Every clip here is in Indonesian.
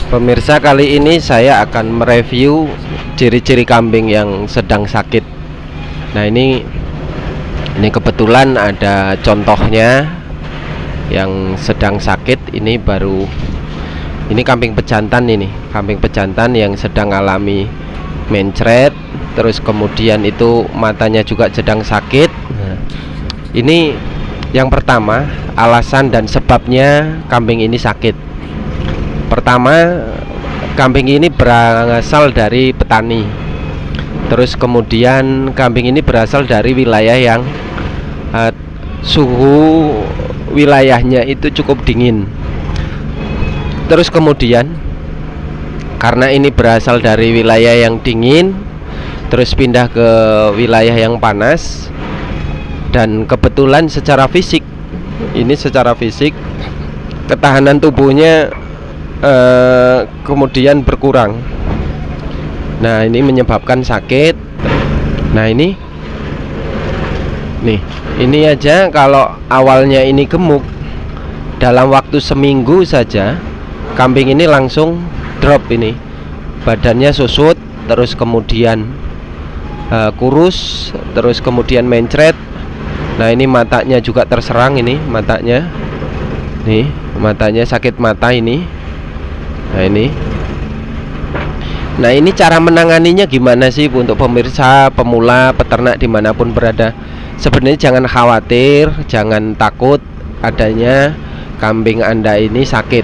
Pemirsa, kali ini saya akan mereview ciri-ciri kambing yang sedang sakit. Nah, ini kebetulan ada contohnya yang sedang sakit. Ini kambing pejantan, kambing pejantan yang sedang alami mencret. Terus kemudian itu matanya juga sedang sakit. Nah, ini yang pertama, alasan dan sebabnya kambing ini sakit. Pertama, kambing ini berasal dari petani. Terus kemudian kambing ini berasal dari wilayah yang suhu wilayahnya itu cukup dingin. Terus kemudian karena ini berasal dari wilayah yang dingin, terus pindah ke wilayah yang panas, dan kebetulan secara fisik ketahanan tubuhnya kemudian berkurang. Nah, ini menyebabkan sakit. Nah, ini aja kalau awalnya ini gemuk, dalam waktu seminggu saja kambing ini langsung drop. Ini badannya susut, terus kemudian kurus, terus kemudian mencret. Nah, ini matanya juga terserang. Ini matanya sakit mata ini. Nah, ini cara menanganinya gimana sih untuk pemirsa, pemula, peternak dimanapun berada? Sebenarnya jangan khawatir, jangan takut adanya kambing Anda ini sakit.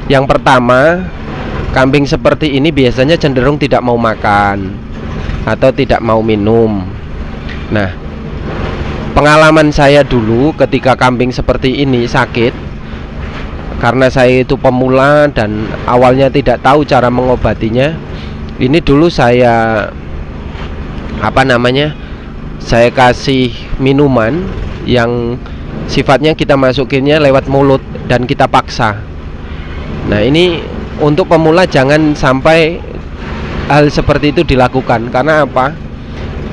Yang pertama, kambing seperti ini biasanya cenderung tidak mau makan atau tidak mau minum. Nah, pengalaman saya dulu ketika kambing seperti ini sakit, karena saya itu pemula dan awalnya tidak tahu cara mengobatinya. Ini dulu saya saya kasih minuman yang sifatnya kita masukinnya lewat mulut dan kita paksa. Nah, ini untuk pemula jangan sampai hal seperti itu dilakukan. Karena apa?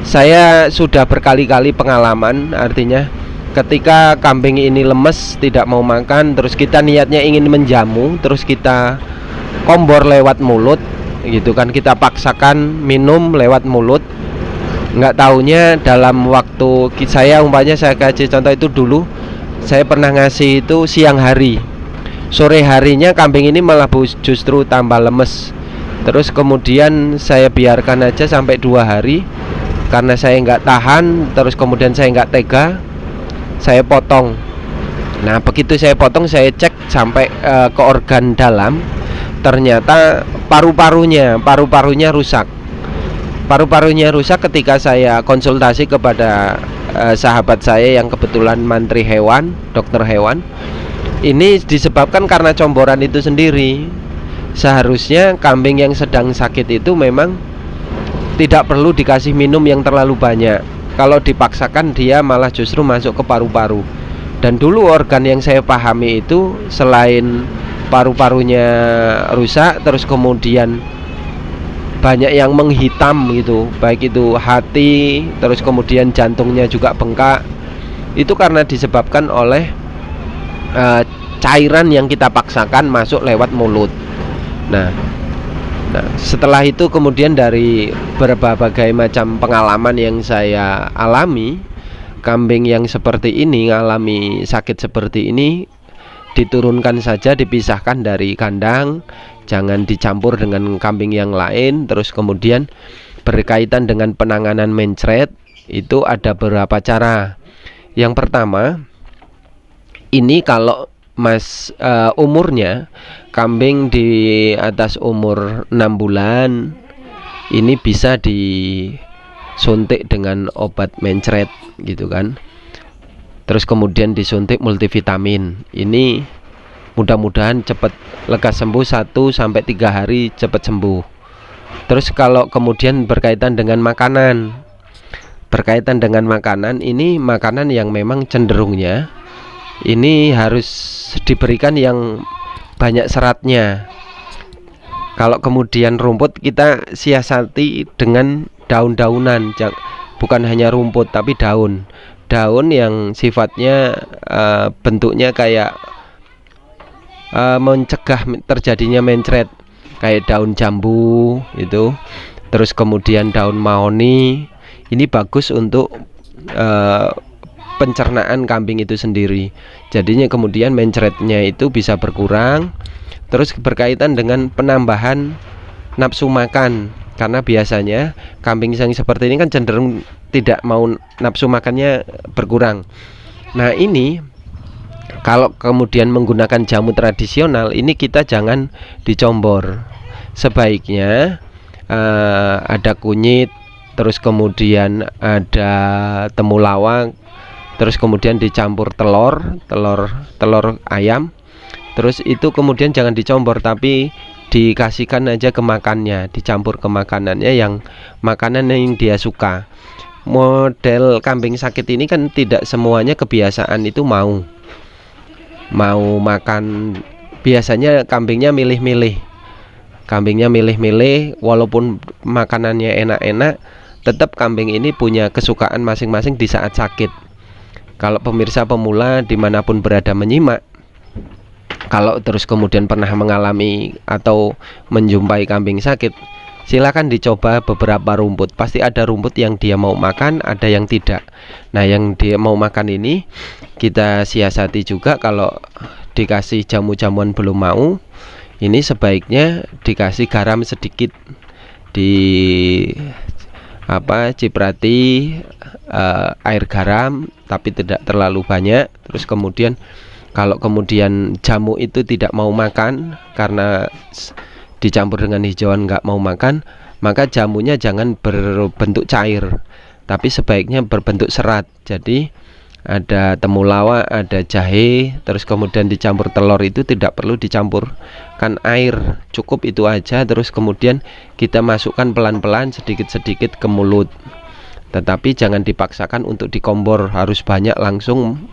Saya sudah berkali-kali pengalaman, artinya ketika kambing ini lemes, tidak mau makan, terus kita niatnya ingin menjamu, terus kita kombor lewat mulut gitu kan, kita paksakan minum lewat mulut. Nggak taunya dalam waktu saya kasih contoh itu dulu, saya pernah ngasih itu siang hari. Sore harinya kambing ini malah justru tambah lemes. Terus kemudian saya biarkan aja sampai 2 hari. Karena saya nggak tahan, terus kemudian saya nggak tega, saya potong. Nah, begitu saya potong, saya cek sampai ke organ dalam. Ternyata paru-parunya rusak. Paru-parunya rusak ketika saya konsultasi kepada sahabat saya yang kebetulan mantri hewan, dokter hewan. Ini disebabkan karena comboran itu sendiri. Seharusnya kambing yang sedang sakit itu memang tidak perlu dikasih minum yang terlalu banyak. Kalau dipaksakan dia malah justru masuk ke paru-paru. Dan dulu organ yang saya pahami itu selain paru-parunya rusak, terus kemudian banyak yang menghitam gitu, baik itu hati, terus kemudian jantungnya juga bengkak. Itu karena disebabkan oleh cairan yang kita paksakan masuk lewat mulut. Nah, setelah itu kemudian dari berbagai macam pengalaman yang saya alami, kambing yang seperti ini, ngalami sakit seperti ini, diturunkan saja, dipisahkan dari kandang, jangan dicampur dengan kambing yang lain. Terus kemudian berkaitan dengan penanganan mencret, itu ada beberapa cara. Yang pertama, ini kalau umurnya kambing di atas umur 6 bulan, ini bisa disuntik dengan obat mencret gitu kan. Terus kemudian disuntik multivitamin. Ini mudah-mudahan cepat lekas sembuh, 1-3 hari cepat sembuh. Terus kalau kemudian berkaitan dengan makanan, ini makanan yang memang cenderungnya ini harus diberikan yang banyak seratnya. Kalau kemudian rumput, kita siasati dengan daun-daunan, bukan hanya rumput tapi daun yang sifatnya bentuknya kayak mencegah terjadinya mencret, kayak daun jambu itu, terus kemudian daun mahoni. Ini bagus untuk pencernaan kambing itu sendiri. Jadinya kemudian mencretnya itu bisa berkurang. Terus berkaitan dengan penambahan nafsu makan, karena biasanya kambing yang seperti ini kan cenderung tidak mau, nafsu makannya berkurang. Nah ini kalau kemudian menggunakan jamu tradisional ini kita jangan dicombor. Sebaiknya ada kunyit, terus kemudian ada temulawak, terus kemudian dicampur telur ayam. Terus itu kemudian jangan dicombor, tapi dikasihkan aja ke makannya, dicampur ke makanannya, yang makanan yang dia suka. Model kambing sakit ini kan tidak semuanya kebiasaan itu mau makan. Biasanya kambingnya milih-milih, walaupun makanannya enak-enak, tetap kambing ini punya kesukaan masing-masing di saat sakit. Kalau pemirsa pemula dimanapun berada menyimak, kalau terus kemudian pernah mengalami atau menjumpai kambing sakit, silakan dicoba beberapa rumput. Pasti ada rumput yang dia mau makan, ada yang tidak. Nah yang dia mau makan ini kita siasati juga. Kalau dikasih jamu-jamuan belum mau, ini sebaiknya dikasih garam sedikit, ciprati air garam tapi tidak terlalu banyak. Terus kemudian kalau kemudian jamu itu tidak mau makan karena dicampur dengan hijauan nggak mau makan, maka jamunya jangan berbentuk cair, tapi sebaiknya berbentuk serat. Jadi ada temulawak, ada jahe, terus kemudian dicampur telur, itu tidak perlu dicampurkan air, cukup itu aja. Terus kemudian kita masukkan pelan-pelan sedikit-sedikit ke mulut, tetapi jangan dipaksakan untuk dikombor, harus banyak langsung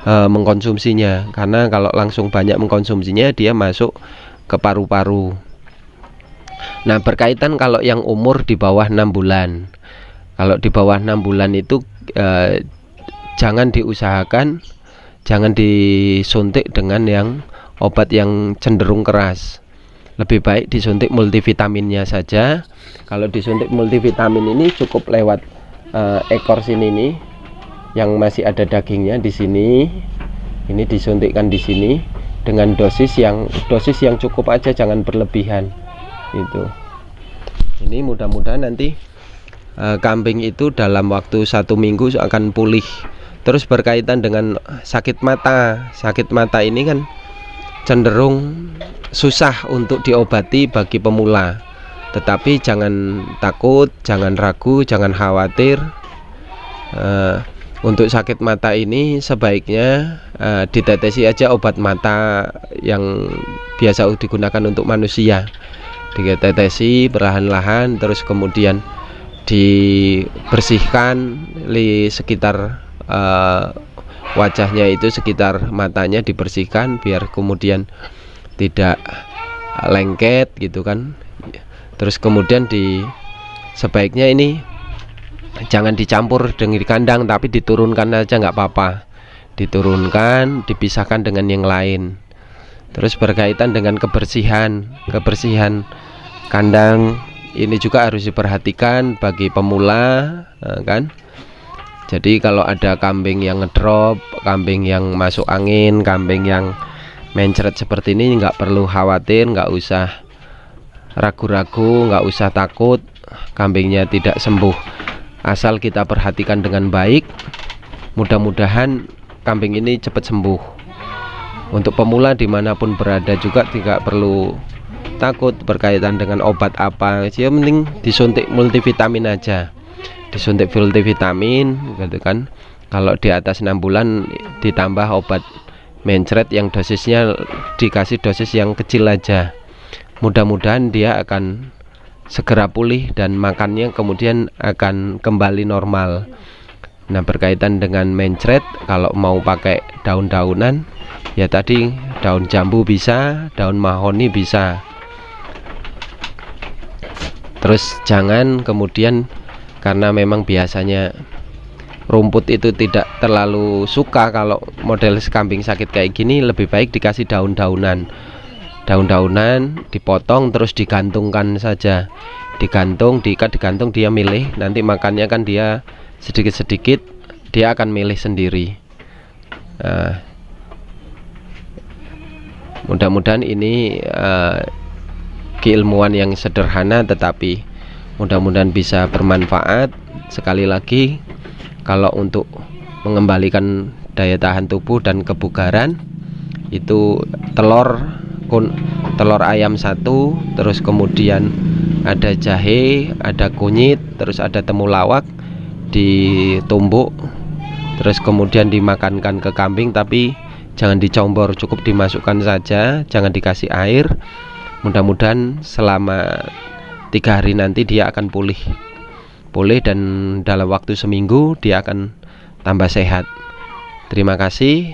mengkonsumsinya, karena kalau langsung banyak mengkonsumsinya dia masuk ke paru-paru. Nah berkaitan kalau yang umur di bawah 6 bulan, kalau di bawah 6 bulan itu jangan diusahakan, jangan disuntik dengan yang obat yang cenderung keras. Lebih baik disuntik multivitaminnya saja. Kalau disuntik multivitamin ini cukup lewat ekor sini nih, yang masih ada dagingnya di sini. Ini disuntikkan di sini dengan dosis yang cukup aja, jangan berlebihan. Itu. Ini mudah-mudahan nanti kambing itu dalam waktu 1 minggu akan pulih. Terus berkaitan dengan sakit mata ini kan cenderung susah untuk diobati bagi pemula. Tetapi jangan takut, jangan ragu, jangan khawatir. Untuk sakit mata ini sebaiknya ditetesi aja obat mata yang biasa digunakan untuk manusia. Ditetesi perlahan-lahan, terus kemudian dibersihkan di sekitar wajahnya itu, sekitar matanya dibersihkan biar kemudian tidak lengket gitu kan. Terus kemudian sebaiknya ini jangan dicampur dengan di kandang, tapi diturunkan aja nggak apa-apa, diturunkan, dipisahkan dengan yang lain. Terus berkaitan dengan kebersihan kandang ini juga harus diperhatikan bagi pemula, kan. Jadi kalau ada kambing yang ngedrop, kambing yang masuk angin, kambing yang mencret seperti ini, nggak perlu khawatir, nggak usah ragu-ragu, nggak usah takut kambingnya tidak sembuh. Asal kita perhatikan dengan baik, mudah-mudahan kambing ini cepat sembuh. Untuk pemula dimanapun berada juga tidak perlu takut berkaitan dengan obat apa, yang penting disuntik multivitamin aja, disuntik multivitamin gitu kan. Kalau di atas 6 bulan ditambah obat mencret yang dosisnya dikasih dosis yang kecil aja. Mudah-mudahan dia akan segera pulih dan makannya kemudian akan kembali normal. Nah berkaitan dengan mencret, kalau mau pakai daun-daunan ya tadi daun jambu bisa, daun mahoni bisa. Terus jangan kemudian karena memang biasanya rumput itu tidak terlalu suka kalau model kambing sakit kayak gini, lebih baik dikasih daun-daunan. Daun-daunan dipotong terus digantungkan saja. Digantung, diikat, digantung, dia milih. Nanti makannya kan dia sedikit-sedikit, dia akan milih sendiri. Nah, mudah-mudahan ini keilmuan yang sederhana tetapi mudah-mudahan bisa bermanfaat. Sekali lagi, kalau untuk mengembalikan daya tahan tubuh dan kebugaran, itu telur ayam 1, terus kemudian ada jahe, ada kunyit, terus ada temulawak ditumbuk, terus kemudian dimakankan ke kambing, tapi jangan dicombor, cukup dimasukkan saja, jangan dikasih air. Mudah-mudahan selama 3 hari nanti dia akan pulih dan dalam waktu seminggu dia akan tambah sehat. Terima kasih.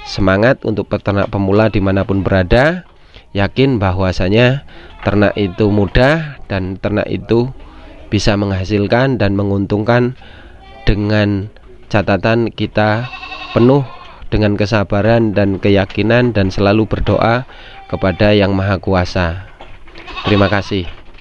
Semangat untuk peternak pemula dimanapun berada. Yakin bahwasanya ternak itu mudah dan ternak itu bisa menghasilkan dan menguntungkan, dengan catatan kita penuh dengan kesabaran dan keyakinan dan selalu berdoa kepada Yang Maha Kuasa. Terima kasih.